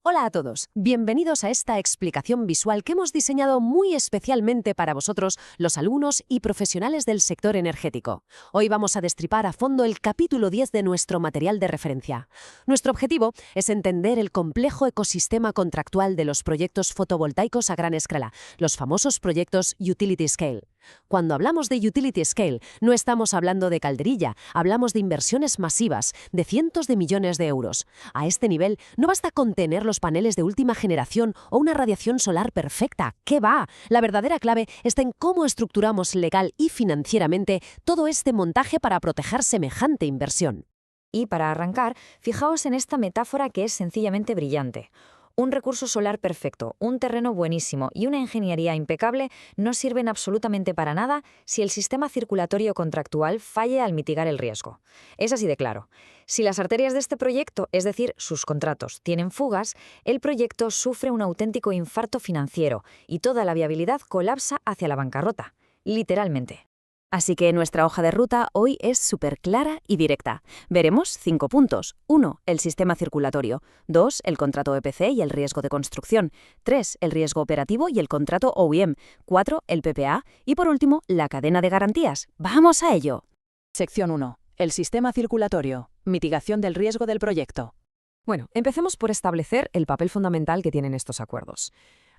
Hola a todos, bienvenidos a esta explicación visual que hemos diseñado muy especialmente para vosotros, los alumnos y profesionales del sector energético. Hoy vamos a destripar a fondo el capítulo 10 de nuestro material de referencia. Nuestro objetivo es entender el complejo ecosistema contractual de los proyectos fotovoltaicos a gran escala, los famosos proyectos Utility Scale. Cuando hablamos de Utility Scale, no estamos hablando de calderilla, hablamos de inversiones masivas, de cientos de millones de euros. A este nivel, no basta con tener los paneles de última generación o una radiación solar perfecta. ¿Qué va? La verdadera clave está en cómo estructuramos legal y financieramente todo este montaje para proteger semejante inversión. Y para arrancar, fijaos en esta metáfora que es sencillamente brillante. Un recurso solar perfecto, un terreno buenísimo y una ingeniería impecable no sirven absolutamente para nada si el sistema circulatorio contractual falla al mitigar el riesgo. Es así de claro. Si las arterias de este proyecto, es decir, sus contratos, tienen fugas, el proyecto sufre un auténtico infarto financiero y toda la viabilidad colapsa hacia la bancarrota, literalmente. Así que nuestra hoja de ruta hoy es súper clara y directa. Veremos 5 puntos. 1. El sistema circulatorio. 2. El contrato EPC y el riesgo de construcción. 3. El riesgo operativo y el contrato OEM. 4. El PPA. Y por último, la cadena de garantías. ¡Vamos a ello! Sección 1. El sistema circulatorio. Mitigación del riesgo del proyecto. Bueno, empecemos por establecer el papel fundamental que tienen estos acuerdos.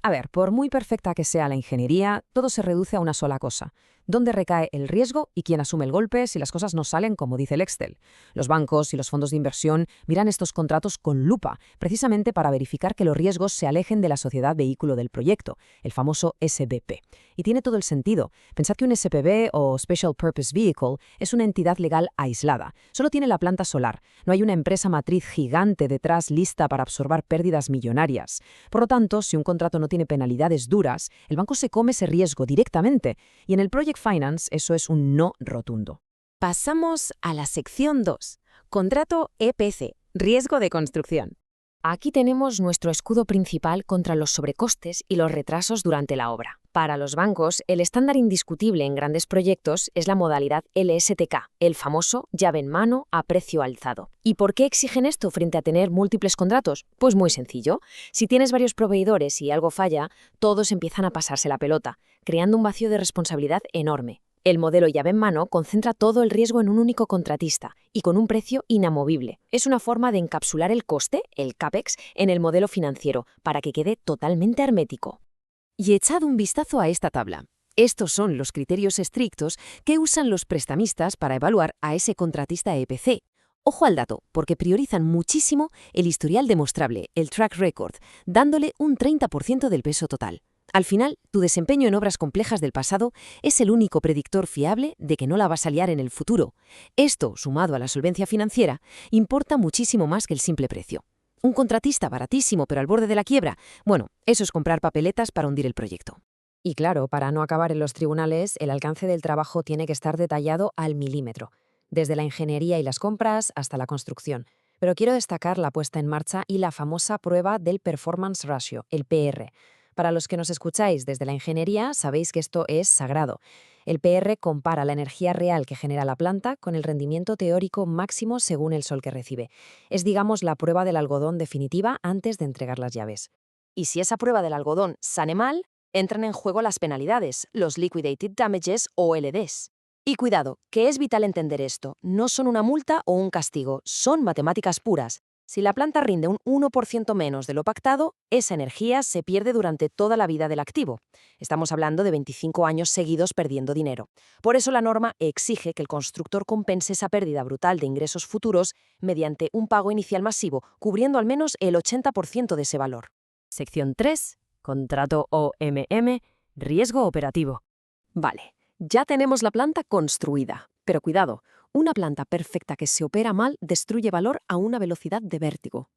A ver, por muy perfecta que sea la ingeniería, todo se reduce a una sola cosa: dónde recae el riesgo y quién asume el golpe si las cosas no salen como dice el Excel. Los bancos y los fondos de inversión miran estos contratos con lupa, precisamente para verificar que los riesgos se alejen de la sociedad vehículo del proyecto, el famoso SVP. Y tiene todo el sentido. Pensad que un SPV o Special Purpose Vehicle es una entidad legal aislada. Solo tiene la planta solar. No hay una empresa matriz gigante detrás lista para absorber pérdidas millonarias. Por lo tanto, si un contrato no tiene penalidades duras, el banco se come ese riesgo directamente. Y en el Project Finance eso es un no rotundo. Pasamos a la sección 2. Contrato EPC, riesgo de construcción. Aquí tenemos nuestro escudo principal contra los sobrecostes y los retrasos durante la obra. Para los bancos, el estándar indiscutible en grandes proyectos es la modalidad LSTK, el famoso llave en mano a precio alzado. ¿Y por qué exigen esto frente a tener múltiples contratos? Pues muy sencillo. Si tienes varios proveedores y algo falla, todos empiezan a pasarse la pelota, creando un vacío de responsabilidad enorme. El modelo llave en mano concentra todo el riesgo en un único contratista y con un precio inamovible. Es una forma de encapsular el coste, el CAPEX, en el modelo financiero para que quede totalmente hermético. Y echad un vistazo a esta tabla. Estos son los criterios estrictos que usan los prestamistas para evaluar a ese contratista EPC. Ojo al dato, porque priorizan muchísimo el historial demostrable, el track record, dándole un 30% del peso total. Al final, tu desempeño en obras complejas del pasado es el único predictor fiable de que no la vas a liar en el futuro. Esto, sumado a la solvencia financiera, importa muchísimo más que el simple precio. Un contratista baratísimo pero al borde de la quiebra, bueno, eso es comprar papeletas para hundir el proyecto. Y claro, para no acabar en los tribunales, el alcance del trabajo tiene que estar detallado al milímetro, desde la ingeniería y las compras hasta la construcción. Pero quiero destacar la puesta en marcha y la famosa prueba del Performance Ratio, el PR. Para los que nos escucháis desde la ingeniería, sabéis que esto es sagrado. El PR compara la energía real que genera la planta con el rendimiento teórico máximo según el sol que recibe. Es, digamos, la prueba del algodón definitiva antes de entregar las llaves. Y si esa prueba del algodón sale mal, entran en juego las penalidades, los Liquidated Damages o LDs. Y cuidado, que es vital entender esto, no son una multa o un castigo, son matemáticas puras. Si la planta rinde un 1% menos de lo pactado, esa energía se pierde durante toda la vida del activo. Estamos hablando de 25 años seguidos perdiendo dinero. Por eso la norma exige que el constructor compense esa pérdida brutal de ingresos futuros mediante un pago inicial masivo, cubriendo al menos el 80% de ese valor. Sección 3. Contrato OMM. Riesgo operativo. Vale, ya tenemos la planta construida. Pero cuidado, una planta perfecta que se opera mal destruye valor a una velocidad de vértigo.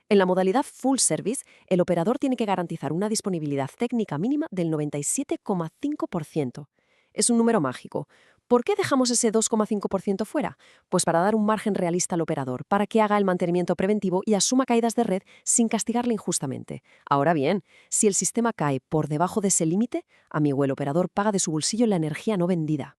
En la modalidad Full Service, el operador tiene que garantizar una disponibilidad técnica mínima del 97,5%. Es un número mágico. ¿Por qué dejamos ese 2,5% fuera? Pues para dar un margen realista al operador, para que haga el mantenimiento preventivo y asuma caídas de red sin castigarle injustamente. Ahora bien, si el sistema cae por debajo de ese límite, amigo, el operador paga de su bolsillo la energía no vendida.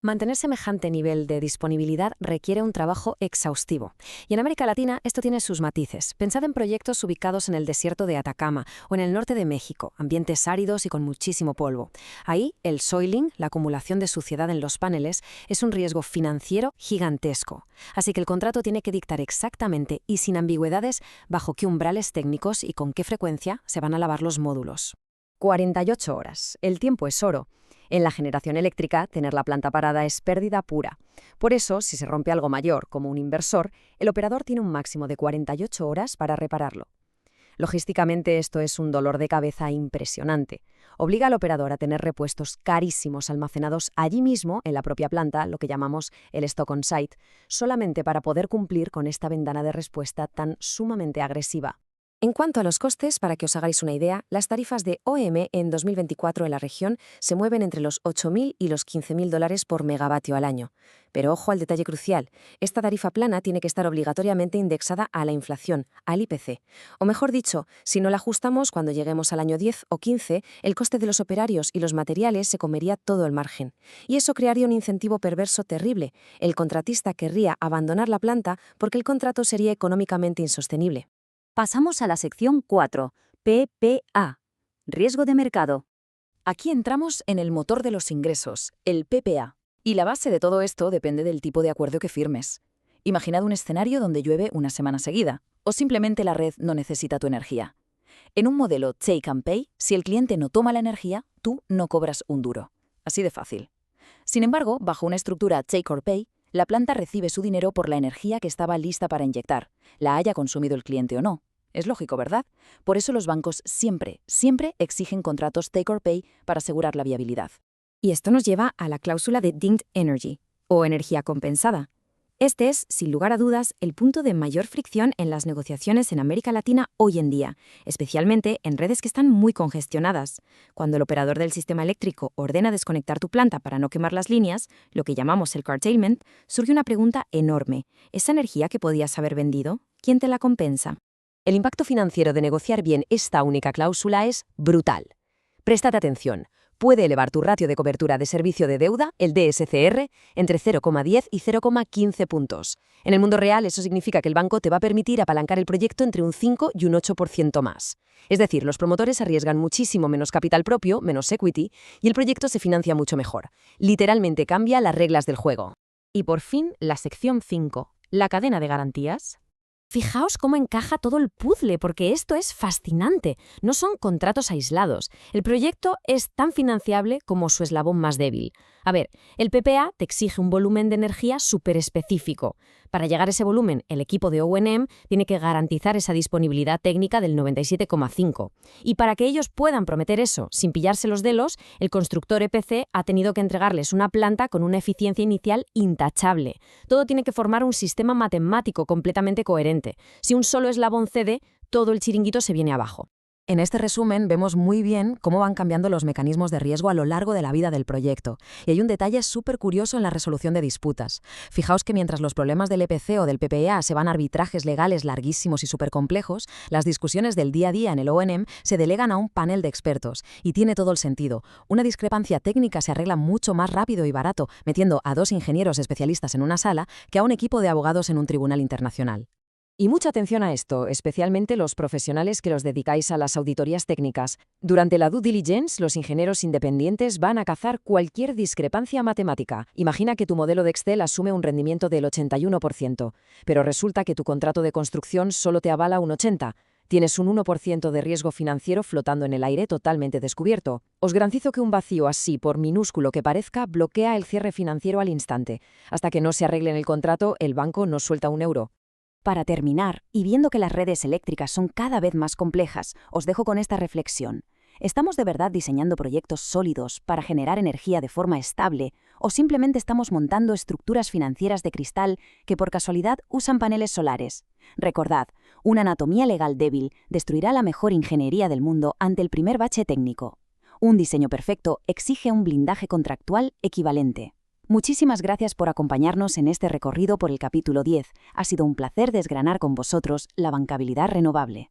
Mantener semejante nivel de disponibilidad requiere un trabajo exhaustivo. Y en América Latina esto tiene sus matices. Pensad en proyectos ubicados en el desierto de Atacama o en el norte de México, ambientes áridos y con muchísimo polvo. Ahí, el soiling, la acumulación de suciedad en los paneles, es un riesgo financiero gigantesco. Así que el contrato tiene que dictar exactamente y sin ambigüedades bajo qué umbrales técnicos y con qué frecuencia se van a lavar los módulos. 48 horas. El tiempo es oro. En la generación eléctrica, tener la planta parada es pérdida pura. Por eso, si se rompe algo mayor, como un inversor, el operador tiene un máximo de 48 horas para repararlo. Logísticamente, esto es un dolor de cabeza impresionante. Obliga al operador a tener repuestos carísimos almacenados allí mismo, en la propia planta, lo que llamamos el stock on site, solamente para poder cumplir con esta ventana de respuesta tan sumamente agresiva. En cuanto a los costes, para que os hagáis una idea, las tarifas de OEM en 2024 en la región se mueven entre los $8.000 y los $15.000 por megavatio al año. Pero ojo al detalle crucial, esta tarifa plana tiene que estar obligatoriamente indexada a la inflación, al IPC. O mejor dicho, si no la ajustamos cuando lleguemos al año 10 o 15, el coste de los operarios y los materiales se comería todo el margen. Y eso crearía un incentivo perverso terrible. El contratista querría abandonar la planta porque el contrato sería económicamente insostenible. Pasamos a la sección 4, PPA, riesgo de mercado. Aquí entramos en el motor de los ingresos, el PPA. Y la base de todo esto depende del tipo de acuerdo que firmes. Imaginad un escenario donde llueve una semana seguida, o simplemente la red no necesita tu energía. En un modelo Take and Pay, si el cliente no toma la energía, tú no cobras un duro. Así de fácil. Sin embargo, bajo una estructura Take or Pay, la planta recibe su dinero por la energía que estaba lista para inyectar, la haya consumido el cliente o no. Es lógico, ¿verdad? Por eso los bancos siempre exigen contratos take or pay para asegurar la viabilidad. Y esto nos lleva a la cláusula de Dinked Energy, o energía compensada. Este es, sin lugar a dudas, el punto de mayor fricción en las negociaciones en América Latina hoy en día, especialmente en redes que están muy congestionadas. Cuando el operador del sistema eléctrico ordena desconectar tu planta para no quemar las líneas, lo que llamamos el curtailment, surge una pregunta enorme. ¿Esa energía que podías haber vendido? ¿Quién te la compensa? El impacto financiero de negociar bien esta única cláusula es brutal. Préstate atención. Puede elevar tu ratio de cobertura de servicio de deuda, el DSCR, entre 0,10 y 0,15 puntos. En el mundo real, eso significa que el banco te va a permitir apalancar el proyecto entre un 5 y un 8% más. Es decir, los promotores arriesgan muchísimo menos capital propio, menos equity, y el proyecto se financia mucho mejor. Literalmente cambia las reglas del juego. Y por fin, la sección 5, la cadena de garantías. Fijaos cómo encaja todo el puzzle, porque esto es fascinante. No son contratos aislados. El proyecto es tan financiable como su eslabón más débil. A ver, el PPA te exige un volumen de energía súper específico. Para llegar a ese volumen, el equipo de O&M tiene que garantizar esa disponibilidad técnica del 97,5. Y para que ellos puedan prometer eso sin pillarse los dedos, el constructor EPC ha tenido que entregarles una planta con una eficiencia inicial intachable. Todo tiene que formar un sistema matemático completamente coherente. Si un solo eslabón cede, todo el chiringuito se viene abajo. En este resumen vemos muy bien cómo van cambiando los mecanismos de riesgo a lo largo de la vida del proyecto. Y hay un detalle súper curioso en la resolución de disputas. Fijaos que mientras los problemas del EPC o del PPA se van a arbitrajes legales larguísimos y súper complejos, las discusiones del día a día en el O&M se delegan a un panel de expertos. Y tiene todo el sentido. Una discrepancia técnica se arregla mucho más rápido y barato metiendo a 2 ingenieros especialistas en una sala que a un equipo de abogados en un tribunal internacional. Y mucha atención a esto, especialmente los profesionales que los dedicáis a las auditorías técnicas. Durante la due diligence, los ingenieros independientes van a cazar cualquier discrepancia matemática. Imagina que tu modelo de Excel asume un rendimiento del 81%, pero resulta que tu contrato de construcción solo te avala un 80%. Tienes un 1% de riesgo financiero flotando en el aire totalmente descubierto. Os garantizo que un vacío así, por minúsculo que parezca, bloquea el cierre financiero al instante. Hasta que no se arregle en el contrato, el banco no suelta un euro. Para terminar, y viendo que las redes eléctricas son cada vez más complejas, os dejo con esta reflexión. ¿Estamos de verdad diseñando proyectos sólidos para generar energía de forma estable o simplemente estamos montando estructuras financieras de cristal que por casualidad usan paneles solares? Recordad, una anatomía legal débil destruirá la mejor ingeniería del mundo ante el primer bache técnico. Un diseño perfecto exige un blindaje contractual equivalente. Muchísimas gracias por acompañarnos en este recorrido por el capítulo 10. Ha sido un placer desgranar con vosotros la bancabilidad renovable.